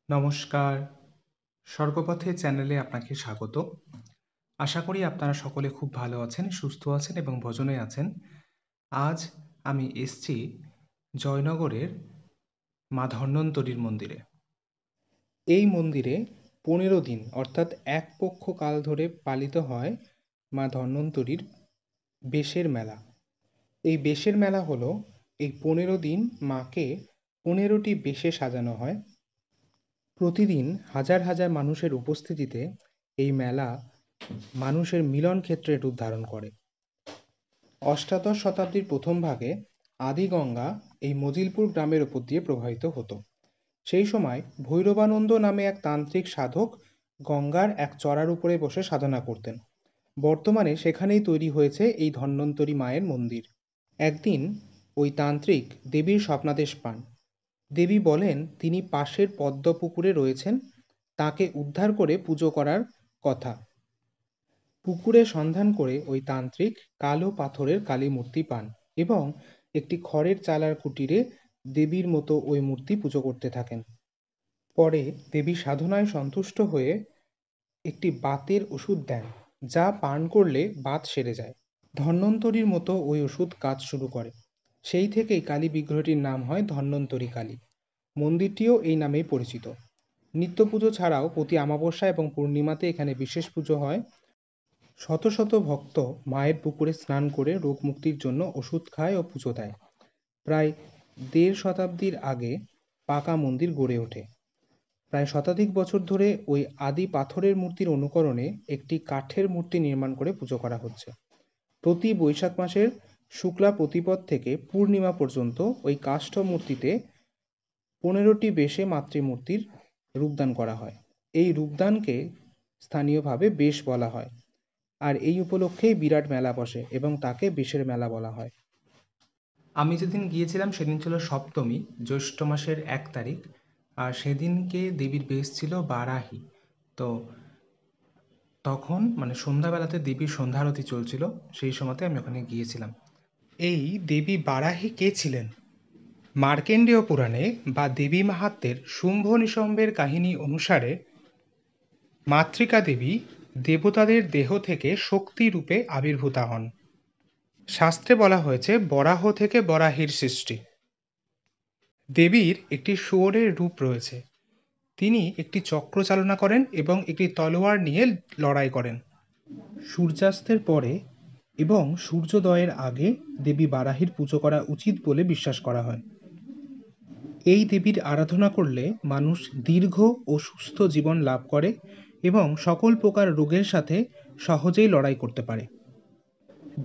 নমস্কার, স্বর্গপথে চ্যানেলে আপনাকে স্বাগত। আশা করি আপনারা সকলে খুব ভালো আছেন, সুস্থ আছেন এবং ভজনে আছেন। আজ আমি এসছি জয়নগরের মা ধন্বন্তরীর মন্দিরে। এই মন্দিরে 15 দিন অর্থাৎ এক পক্ষ কাল ধরে পালিত হয় মা ধন্বন্তরীর বেশের মেলা। এই বেশের মেলা হলো এই 15 দিন মাকে 15টি বেশে সাজানো হয়। প্রতিদিন হাজার হাজার মানুষের উপস্থিতিতে এই মেলা মানুষের মিলন ক্ষেত্রে রূপ ধারণ করে। অষ্টাদশ শতাব্দীর প্রথম ভাগে আদিগঙ্গা এই মজিলপুর গ্রামের উপর দিয়ে প্রবাহিত হতো। সেই সময় ভৈরবানন্দ নামে এক তান্ত্রিক সাধক গঙ্গার এক চড়ার উপরে বসে সাধনা করতেন। বর্তমানে সেখানেই তৈরি হয়েছে এই ধন্বন্তরী মায়ের মন্দির। একদিন ওই তান্ত্রিক দেবীর স্বপ্নাদেশ পান। দেবী বলেন তিনি পাশের পদ্ম পুকুরে রয়েছেন, তাকে উদ্ধার করে পুজো করার কথা। পুকুরে সন্ধান করে ওই তান্ত্রিক কালো পাথরের কালী মূর্তি পান এবং একটি খড়ের চালার কুটিরে দেবীর মতো ওই মূর্তি পুজো করতে থাকেন। পরে দেবী সাধনায় সন্তুষ্ট হয়ে একটি বাতের ওষুধ দেন, যা পান করলে বাত সেরে যায়। ধন্বন্তরীর মতো ওই ওষুধ কাজ শুরু করে। সেই থেকেই কালী বিগ্রহটির নাম হয় ধন্বন্তরী কালী। মন্দিরটিও এই নামেই পরিচিত। নিত্য পুজো ছাড়াও প্রতি অমাবস্যা এবং পূর্ণিমাতে এখানে বিশেষ পুজো হয়। শত শত ভক্ত মায়ের পুকুরে স্নান করে রোগ মুক্তির জন্য ওষুধ খায় ও পুজো দেয়। প্রায় 1.5 শতাব্দীর আগে পাকা মন্দির গড়ে ওঠে। প্রায় শতাধিক বছর ধরে ওই আদি পাথরের মূর্তির অনুকরণে একটি কাঠের মূর্তি নির্মাণ করে পুজো করা হচ্ছে। প্রতি বৈশাখ মাসের শুক্লা প্রতিপদ থেকে পূর্ণিমা পর্যন্ত ওই কাষ্ঠ মূর্তিতে 15টি বেশে মাতৃমূর্তির রূপদান করা হয়। এই রূপদানকে স্থানীয়ভাবে বেশ বলা হয়। আর এই উপলক্ষেই বিরাট মেলা বসে এবং তাকে বেশের মেলা বলা হয়। আমি যেদিন গিয়েছিলাম সেদিন ছিল সপ্তমী, জ্যৈষ্ঠ মাসের 1 তারিখ। আর সেদিনকে দেবীর বেশ ছিল বারাহী। তো তখন মানে সন্ধ্যাবেলাতে দেবীর সন্ধ্যারতি চলছিল, সেই সময়তে আমি ওখানে গিয়েছিলাম। এই দেবী বারাহী কে ছিলেন? মার্কেন্ডীয় পুরাণে বা দেবী মাহাত্ম্যের শুম্ভ নিশম্বের কাহিনী অনুসারে মাতৃকা দেবী দেবতাদের দেহ থেকে শক্তি রূপে আবির্ভূতা হন। শাস্ত্রে বলা হয়েছে বরাহ থেকে বরাহীর সৃষ্টি। দেবীর একটি শুয়োরের রূপ রয়েছে। তিনি একটি চক্র চালনা করেন এবং একটি তলোয়ার নিয়ে লড়াই করেন। সূর্যাস্তের পরে এবং সূর্যোদয়ের আগে দেবী বারাহীর পুজো করা উচিত বলে বিশ্বাস করা হয়। এই দেবীর আরাধনা করলে মানুষ দীর্ঘ ও সুস্থ জীবন লাভ করে এবং সকল প্রকার রোগের সাথে সহজেই লড়াই করতে পারে।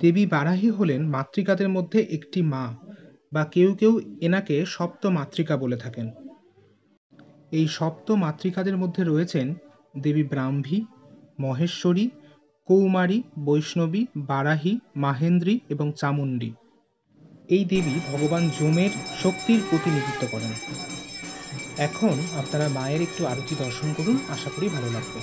দেবী বারাহী হলেন মাতৃকাদের মধ্যে একটি মা, বা কেউ কেউ এনাকে সপ্ত মাতৃকা বলে থাকেন। এই সপ্ত মাতৃকাদের মধ্যে রয়েছেন দেবী ব্রাহ্মী, মহেশ্বরী, কৌমারী, বৈষ্ণবী, বারাহী, মাহেন্দ্রী এবং চামুণ্ডী। এই দেবী ভগবান যমের শক্তির প্রতিনিধিত্ব করেন। এখন আপনারা মায়ের একটু আরতি দর্শন করুন, আশা করি ভালো লাগবে।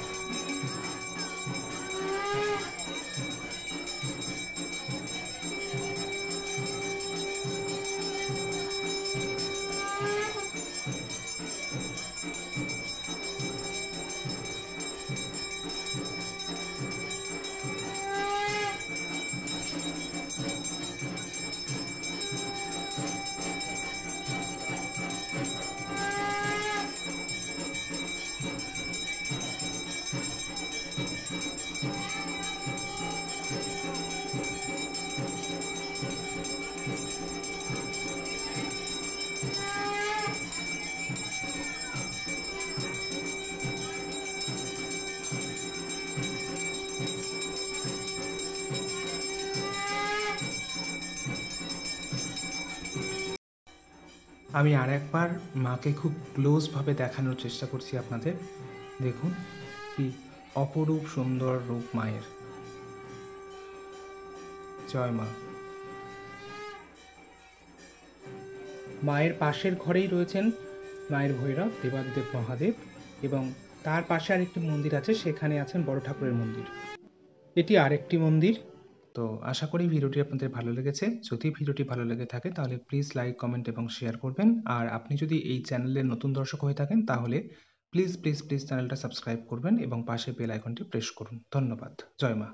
আমি আর একবার মাকে খুব ক্লোজভাবে দেখানোর চেষ্টা করছি আপনাদের। দেখুন কি অপরূপ সুন্দর রূপ মায়ের। জয় মা। মায়ের পাশের ঘরেই রয়েছেন মায়ের ভৈরব, দেবাদিদেব মহাদেব, এবং তার পাশে আরেকটি মন্দির আছে, সেখানে আছেন বড় ঠাকুরের মন্দির। এটি আরেকটি মন্দির। তো আশা করি ভিডিওটি আপনাদের ভালো লেগেছে। যদি ভিডিওটি ভালো লেগে থাকে তাহলে প্লিজ লাইক, কমেন্ট এবং শেয়ার করবেন। আর আপনি যদি এই চ্যানেলের নতুন দর্শক হয়ে থাকেন তাহলে প্লিজ চ্যানেলটা সাবস্ক্রাইব করবেন এবং পাশে বেল আইকনটি প্রেস করুন। ধন্যবাদ। জয় মা।